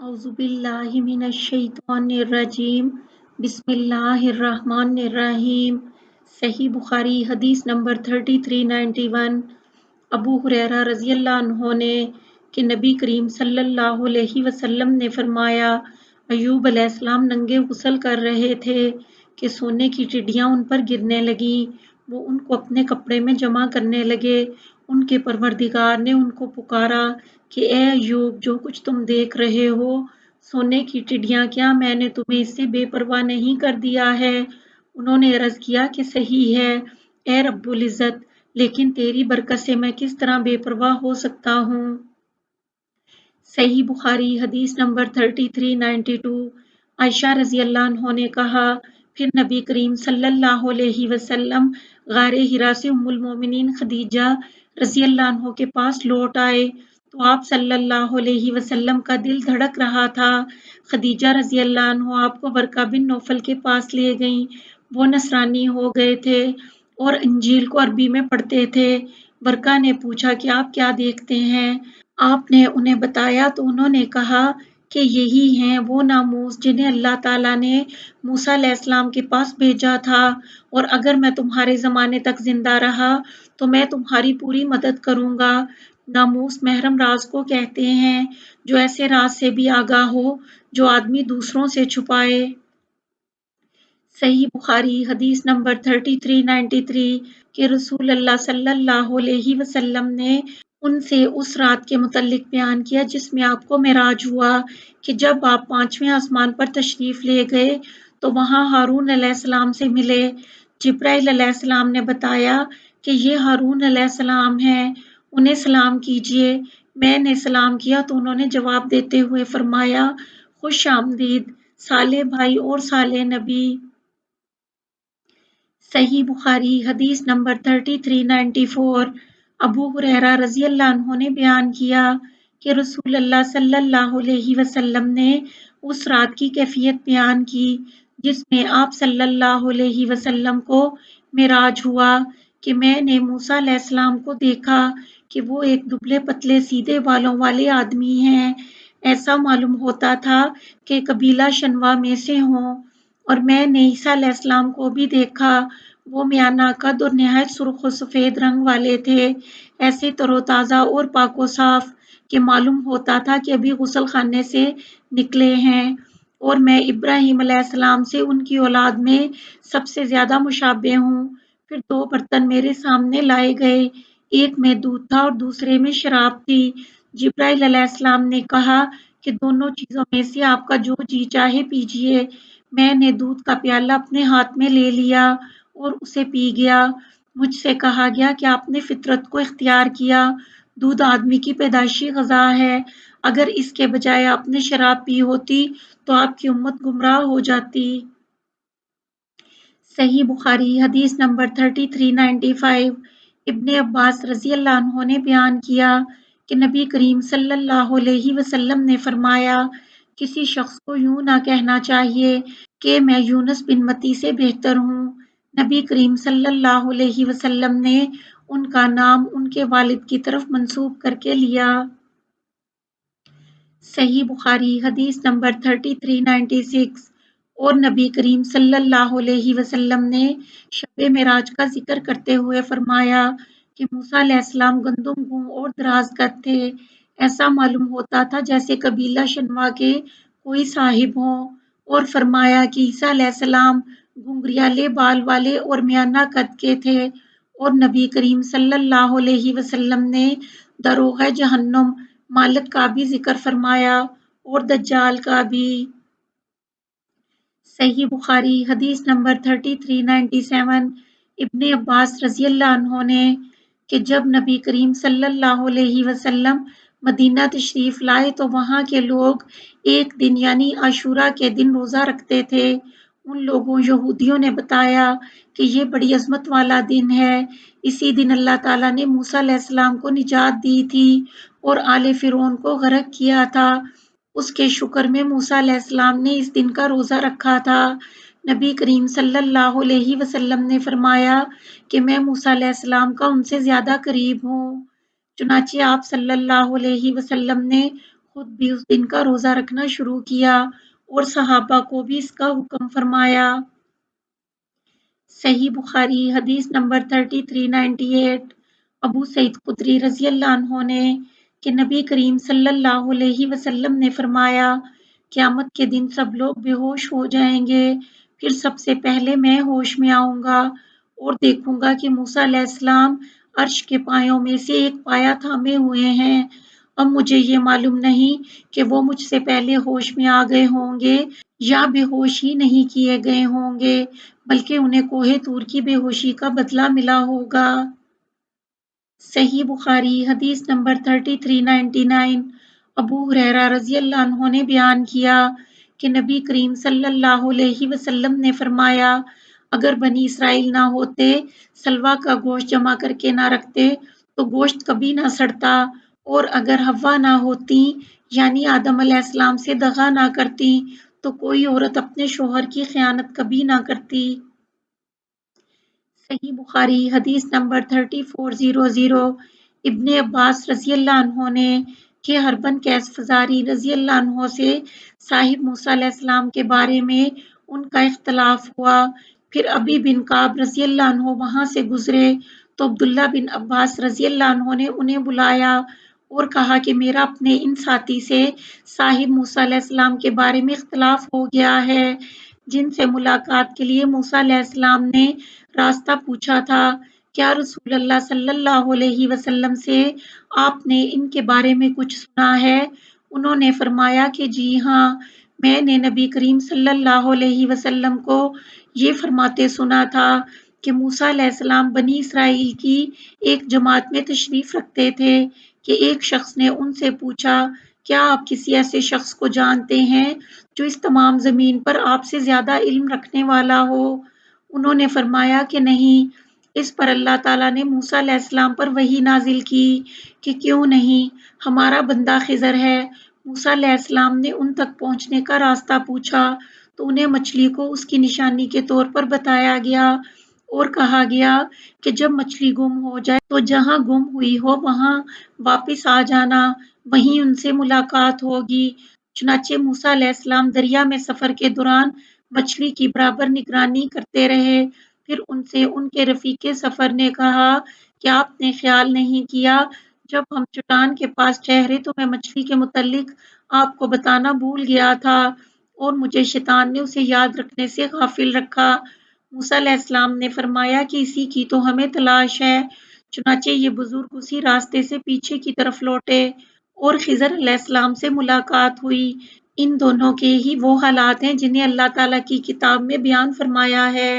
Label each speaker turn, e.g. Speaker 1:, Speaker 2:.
Speaker 1: अऊज़ु बिल्लाहि मिनश्शैतानिर्रजीम बिस्मिल्लाहिर्रहमानिर्रहीम। सही बुखारी हदीस नंबर 3391। अबू हुरैरा रज़ियल्लाहु अन्हु ने कि नबी करीम सल्लल्लाहु अलैहि वसल्लम ने फरमाया, अय्यूब अलैहिस्सलाम नंगे गुस्ल कर रहे थे कि सोने की टिड्डियां उन पर गिरने लगीं। वो उनको अपने कपड़े में जमा करने लगे। उनके परवरदिगार ने उनको पुकारा कि ए अय्यूब, जो कुछ तुम देख रहे हो, सोने की टिड्डियां, क्या मैंने तुम्हें इससे बेपरवाह नहीं कर दिया है? उन्होंने अर्ज किया कि सही है, ए रब्बुल इज़्ज़त, लेकिन तेरी बरकत से मैं किस तरह बेपरवाह हो सकता हूँ। सही बुखारी हदीस नंबर 3392। आयशा रज़ियल्लाहु अन्हा ने कहा, फिर नबी करीम सल्लल्लाहु अलैहि वसल्लम गारे हिरा से उम्मुल मोमिनीन खदीजा रज़ियल्लाहु अन्हा के पास लौट आए तो आप सल्लल्लाहु अलैहि वसल्लम का दिल धड़क रहा था। खदीजा रज़ियल्लाहु अन्हा आपको बरका बिन नौफल के पास ले गईं। वो नसरानी हो गए थे और इंजील को अरबी में पढ़ते थे। बरका ने पूछा कि आप क्या देखते हैं? आपने उन्हें बताया तो उन्होंने कहा कि यही हैं वो नामूस जिन्हें अल्लाह ताला ने मूसा अलैहिस्सलाम के पास भेजा था, और अगर मैं तुम्हारे ज़माने तक ज़िंदा रहा तो मैं तुम्हारी पूरी मदद करूँगा। नामूस महरम राज को कहते हैं, जो ऐसे राज से भी आगाह हो जो आदमी दूसरों से छुपाए। सही बुखारी हदीस नंबर 3393 कि रसूल अल्लाह सल्लल्लाहु अलैहि वसल्लम ने उनसे उस रात के मुतल्लिक बयान किया जिसमें आपको मेराज हुआ कि जब आप 5वें आसमान पर तशरीफ ले गए तो वहां हारून अलैहिस्सलाम से मिले। जिब्राइल अलैहिस्सलाम ने बताया कि ये हारून अलैहिस्सलाम हैं, उन्हें सलाम कीजिए। मैंने सलाम किया तो उन्होंने जवाब देते हुए फरमाया, खुश आमदीद साले भाई और साले नबी। सही बुखारी हदीस नंबर 3394। अबू हुरैरा रज़ियल्लाहु अन्हु ने बयान किया कि रसूल अल्लाह सल्लल्लाहु अलैहि वसल्लम ने उस रात की कैफियत बयान की जिसमें आप सल्लल्लाहु अलैहि वसल्लम को मेराज हुआ कि मैंने मूसा अलैहिस्सलाम को देखा कि वो एक दुबले पतले सीधे बालों वाले आदमी हैं। ऐसा मालूम होता था कि कबीला शनवा में से हों। और मैंने ईसा अलैहिस्सलाम को भी देखा। वो मियाना कद और निहायत सुर्ख और सफ़ेद रंग वाले थे, ऐसे तरोताज़ा और पाको साफ कि मालूम होता था कि अभी गुस्ल खाने से निकले हैं। और मैं इब्राहीम अलैहिस्सलाम से उनकी औलाद में सबसे ज़्यादा मुशाब्बे हूँ। फिर 2 बर्तन मेरे सामने लाए गए, एक में दूध था और दूसरे में शराब थी। जिब्राइल अलैहिस्सलाम ने कहा कि दोनों चीज़ों में से आपका जो जी चाहे पीजिए। मैंने दूध का प्याला अपने हाथ में ले लिया और उसे पी गया। मुझसे कहा गया कि आपने फितरत को इख्तियार किया। दूध आदमी की पैदाइशी ग़िज़ा है। अगर इसके बजाय आपने शराब पी होती तो आपकी उम्मत गुमराह हो जाती। सही बुखारी हदीस नंबर 3395। इब्ने अब्बास रज़ियल्लाहु अन्हु ने बयान किया कि नबी करीम सल्लल्लाहु अलैहि वसल्लम ने फरमाया, किसी शख्स को यूं ना कहना चाहिए कि मैं यूनुस बिन मती से बेहतर हूँ। नबी करीम सल्लल्लाहु अलैहि वसल्लम ने उनका नाम उनके वालिद की तरफ मंसूब करके लिया। सही बुखारी हदीस नंबर 3396। और नबी करीम सल्लल्लाहु अलैहि वसल्लम ने शब मेराज का जिक्र करते हुए फरमाया कि मूसा अलैहिस्सलाम गंदुम गूं और दराज कद थे। ऐसा मालूम होता था जैसे कबीला शनवा के कोई साहिब हों। और फरमाया कि ईसा अलैहिस्सलाम घुंघरियाले बाल वाले और मियाना कद के थे। और नबी करीम सल्लल्लाहु अलैहि वसल्लम ने दरोग़ जहन्नुम मालिक का भी जिक्र फरमाया और दज्जाल का भी। सही बुखारी हदीस नंबर 3397। इब्ने अब्बास रज़ियल्लाहु अन्हु ने कि जब नबी करीम सल्लल्लाहु अलैहि वसल्लम मदीना तशरीफ लाए तो वहाँ के लोग एक दिन यानी आशूरा के दिन रोज़ा रखते थे। उन लोगों यहूदियों ने बताया कि ये बड़ी अज़मत वाला दिन है। इसी दिन अल्लाह ताला ने मूसा अलैहिस्सलाम को निजात दी थी और आले फ़िरौन को गरक किया था। उसके शुक्र में मूसा अलैहिस्सलाम ने इस दिन का रोज़ा रखा था। नबी करीम सल्लल्लाहु अलैहि वसल्लम ने फरमाया कि मैं मूसा अलैहिस्सलाम का उनसे ज़्यादा करीब हूँ। चुनांचे आप सल्लल्लाहु अलैहि वसल्लम ने خود بھی اس دن کا روزہ رکھنا شروع کیا اور صحابہ کو بھی اس کا حکم فرمایا۔ صحیح بخاری حدیث نمبر 3398 ابو سعید خدری رضی اللہ عنہ نے کہ نبی کریم صلی اللہ علیہ وسلم نے فرمایا، قیامت کے دن سب لوگ بے ہوش ہو جائیں گے، پھر سب سے پہلے میں ہوش میں آؤں گا اور دیکھوں گا کہ موسیٰ علیہ السلام عرش کے پایوں میں سے ایک پایا تھامے ہوئے ہیں۔ اب مجھے یہ معلوم نہیں کہ وہ مجھ سے پہلے ہوش میں آ گئے ہوں گے یا بے ہوش ہی نہیں کیے گئے ہوں گے، بلکہ انہیں کوہ طور کی بے ہوشی کا بدلہ ملا ہوگا۔ صحیح بخاری حدیث نمبر 3399 ابو ہریرہ رضی اللہ عنہ نے بیان کیا کہ نبی کریم صلی اللہ علیہ وسلم نے فرمایا، اگر بنی اسرائیل نہ ہوتے، سلوا کا گوشت جمع کر کے نہ رکھتے تو گوشت کبھی نہ سڑتا، اور اگر حوا نہ ہوتی یعنی آدم علیہ السلام سے دغا نہ کرتی تو کوئی عورت اپنے شوہر کی خیانت کبھی نہ کرتی۔ صحیح بخاری حدیث نمبر 3400 ابن عباس رضی اللہ عنہ نے کہ ہربن قیس فزاری رضی اللہ عنہ سے صاحب موسیٰ علیہ السلام کے بارے میں ان کا اختلاف ہوا، پھر ابی بن کعب رضی اللہ عنہ وہاں سے گزرے تو عبداللہ بن عباس رضی اللہ عنہ نے انہیں بلایا اور کہا کہ میرا اپنے ان ساتھی سے صاحب موسیٰ علیہ السلام کے بارے میں اختلاف ہو گیا ہے، جن سے ملاقات کے لیے موسیٰ علیہ السلام نے راستہ پوچھا تھا، کیا رسول اللہ صلی اللہ علیہ وسلم سے آپ نے ان کے بارے میں کچھ سنا ہے؟ انہوں نے فرمایا کہ جی ہاں، میں نے نبی کریم صلی اللہ علیہ وسلم کو یہ فرماتے سنا تھا کہ موسیٰ علیہ السلام بنی اسرائیل کی ایک جماعت میں تشریف رکھتے تھے کہ ایک شخص نے ان سے پوچھا، کیا آپ کسی ایسے شخص کو جانتے ہیں جو اس تمام زمین پر آپ سے زیادہ علم رکھنے والا ہو؟ انہوں نے فرمایا کہ نہیں۔ اس پر اللہ تعالیٰ نے موسیٰ علیہ السلام پر وحی نازل کی کہ کیوں نہیں، ہمارا بندہ خضر ہے۔ موسیٰ علیہ السلام نے ان تک پہنچنے کا راستہ پوچھا تو انہیں مچھلی کو اس کی نشانی کے طور پر بتایا گیا اور کہا گیا کہ جب مچھلی گم ہو جائے تو جہاں گم ہوئی ہو وہاں واپس آ جانا، وہیں ان سے ملاقات ہوگی۔ چنانچہ موسیٰ علیہ السلام دریا میں سفر کے دوران مچھلی کی برابر نگرانی کرتے رہے، پھر ان سے ان کے رفیق سفر نے کہا کہ آپ نے خیال نہیں کیا جب ہم چٹان کے پاس ٹھہرے تو میں مچھلی کے متعلق آپ کو بتانا بھول گیا تھا اور مجھے شیطان نے اسے یاد رکھنے سے غافل رکھا۔ موسیٰ علیہ السلام نے فرمایا کہ اسی کی تو ہمیں تلاش ہے۔ چنانچہ یہ بزرگ اسی راستے سے پیچھے کی طرف لوٹے اور خضر علیہ السلام سے ملاقات ہوئی۔ ان دونوں کے ہی وہ حالات ہیں جنہیں اللہ تعالیٰ کی کتاب میں بیان فرمایا ہے۔